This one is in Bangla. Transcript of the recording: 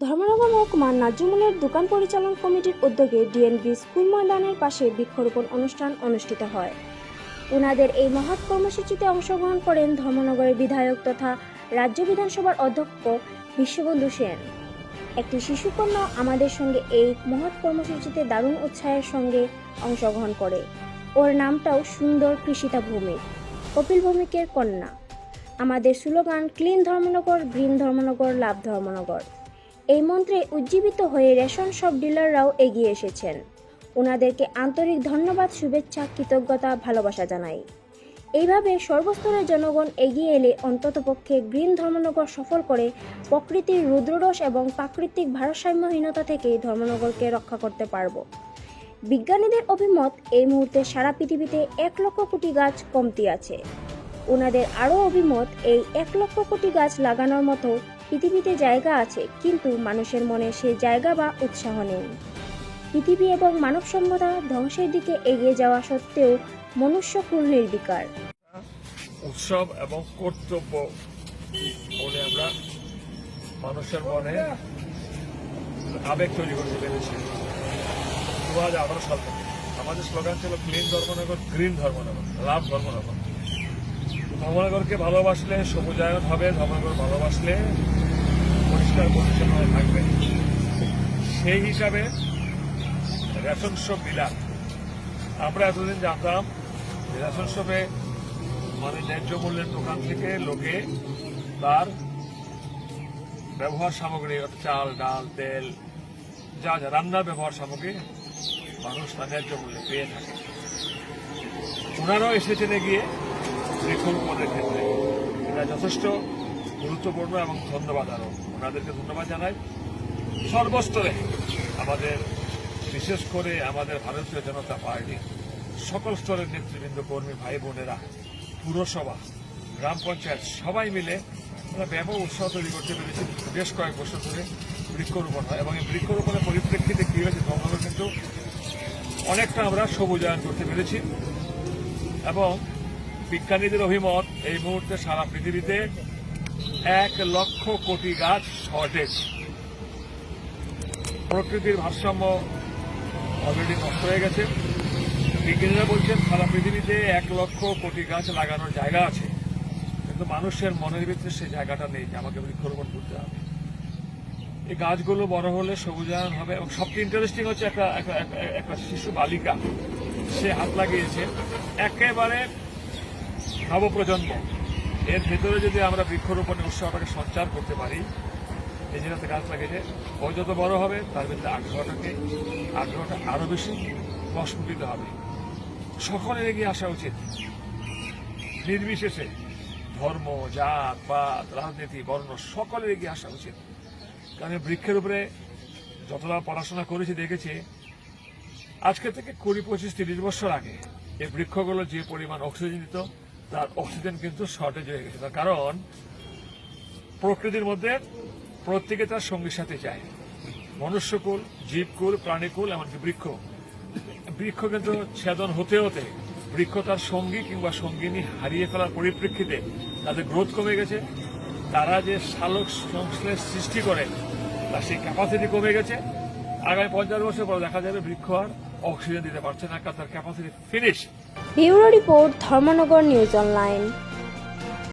ধর্মনগর মহকুমার ন্যায্যমূল্যের দোকান পরিচালন কমিটির উদ্যোগে ডিএনবি স্কুল ময়দানের পাশে বৃক্ষরোপণ অনুষ্ঠান অনুষ্ঠিত হয়। ওনাদের এই মহৎ কর্মসূচিতে অংশগ্রহণ করেন ধর্মনগরের বিধায়ক তথা রাজ্য বিধানসভার অধ্যক্ষ বিশ্ববন্ধু সেন। একটি শিশুকন্যা আমাদের সঙ্গে এই মহৎ কর্মসূচিতে দারুণ উৎসাহের সঙ্গে অংশগ্রহণ করে। ওর নামটাও সুন্দর কৃষিতা ভৌমিক, কপিল ভৌমিকের কন্যা। আমাদের slogan clean Dharmanagar, green Dharmanagar, love Dharmanagar. এই মন্ত্রে উজ্জীবিত হয়ে রেশন শপ ডিলাররাও এগিয়ে এসেছেন। ওনাদেরকে আন্তরিক ধন্যবাদ, শুভেচ্ছা, কৃতজ্ঞতা, ভালোবাসা জানাই। এইভাবে সর্বস্তরের জনগণ এগিয়ে এলে অন্ততপক্ষে গ্রিন ধর্মনগর সফল করে প্রকৃতির রুদ্ররস এবং প্রাকৃতিক ভারসাম্যহীনতা থেকে ধর্মনগরকে রক্ষা করতে পারব। বিজ্ঞানীদের অভিমত এই মুহূর্তে সারা পৃথিবীতে 1 লক্ষ কোটি গাছ কমতি আছে। ওনাদের আরও অভিমত এই 1 লক্ষ কোটি গাছ লাগানোর মতো পৃথিবীতে জায়গা আছে, কিন্তু মানুষের মনে সেই জায়গা বা উৎসাহ নেই। পৃথিবী এবং মানব সভ্যতা ধ্বংসের দিকে এগিয়ে যাওয়া সত্ত্বেও মনুষ্যকুল নির্বিকার। উৎসব এবং কর্তব্য বলে আমরা মানুষের মনে আবেগ তৈরি করতে পেরেছি। 2018 সাল থেকে আমাদের স্লোগান ছিল clean Dharmanagar, green Dharmanagar, love Dharmanagar. ধর্মনগরকে ভালোবাসলে সবুজায়ন হবে, ধর্মনগর ভালোবাসলে পরিষ্কার পরিচ্ছন্ন থাকবে। সেই হিসাবে রেশন শপ ডিলার, আমরা এতদিন জানতাম রেশন শপে মানে ন্যায্য মূল্যের দোকান থেকে লোকে তার ব্যবহার সামগ্রী, চাল, ডাল, তেল, যা যা রান্নার ব্যবহার সামগ্রী মানুষ তার ন্যায্য মূল্যে পেয়ে থাকে। ওনারাও এসেছেন এগিয়ে বৃক্ষরোপণের ক্ষেত্রে। এটা যথেষ্ট গুরুত্বপূর্ণ এবং ধন্যবাদ। আরও ওনাদেরকে ধন্যবাদ জানাই। সর্বস্তরে আমাদের, বিশেষ করে আমাদের ভারতীয় জনতা পার্টি সকল স্তরের নেতৃবৃন্দ, কর্মী, ভাই বোনেরা, পুরসভা, গ্রাম পঞ্চায়েত সবাই মিলে আমরা ব্যাপক উৎসাহ তৈরি করতে পেরেছি। বেশ কয়েক বছর ধরে বৃক্ষরোপণ হয় এবং এই বৃক্ষরোপণের পরিপ্রেক্ষিতে কী হয়েছে, ধর্মনগর কিন্তু অনেকটা আমরা সবুজায়ন করতে পেরেছি। এবং বিজ্ঞানীদের অভিমত এই মুহূর্তে সারা পৃথিবীতে 1 লক্ষ কোটি গাছ শর্টেজ। প্রকৃতির ভারসাম্য অলরেডি নষ্ট হয়ে গেছে। বিজ্ঞানীরা বলছেন সারা পৃথিবীতে 1 লক্ষ কোটি গাছ লাগানোর জায়গা আছে, কিন্তু মানুষের মনের ভিতরে সেই জায়গাটা নেই যে আমাকে বৃক্ষরোপণ করতে হবে। এই গাছগুলো বড় হলে সবুজায়ন হবে। এবং সবচেয়ে ইন্টারেস্টিং হচ্ছে একটা শিশু বালিকা, সে হাত লাগিয়েছে একেবারে নবপ্রজন্ম। এর ভেতরে যদি আমরা বৃক্ষরোপণের উৎসাহটাকে সঞ্চার করতে পারি, এই জেলাতে গাছ লাগিয়েছে, ও যত বড় হবে তার ভিতরে আগ্রহটা আরো বেশি প্রস্ফুটিত হবে। সকলের এগিয়ে আসা উচিত, নির্বিশেষে ধর্ম, জাত, পাত, রাজনীতি, বর্ণ, সকলের এগিয়ে আসা উচিত। কারণ বৃক্ষের উপরে যতটা পড়াশোনা করেছি দেখেছি, আজকে থেকে 20, 25, 30 বছর আগে এই বৃক্ষগুলো যে পরিমাণ অক্সিজেন দিত, তার অক্সিজেন কিন্তু শর্টেজ হয়ে গেছে। তার কারণ প্রকৃতির মধ্যে প্রত্যেকে তার সঙ্গীর সাথে চায়। মনুষ্যকুল, জীবকুল, প্রাণীকুল, এমনকি বৃক্ষ কিন্তু ছেদন হতে হতে বৃক্ষ তার সঙ্গী কিংবা সঙ্গিনী হারিয়ে ফেলার পরিপ্রেক্ষিতে তাদের গ্রোথ কমে গেছে। তারা যে শালক সংশ্লেষ সৃষ্টি করে তার সেই ক্যাপাসিটি কমে গেছে। আগামী 50 বছর পর দেখা যাবে বৃক্ষ আর অক্সিজেন দিতে পারছে না, কারণ তার capacity finish. Bureau report, Dharmanagar news online.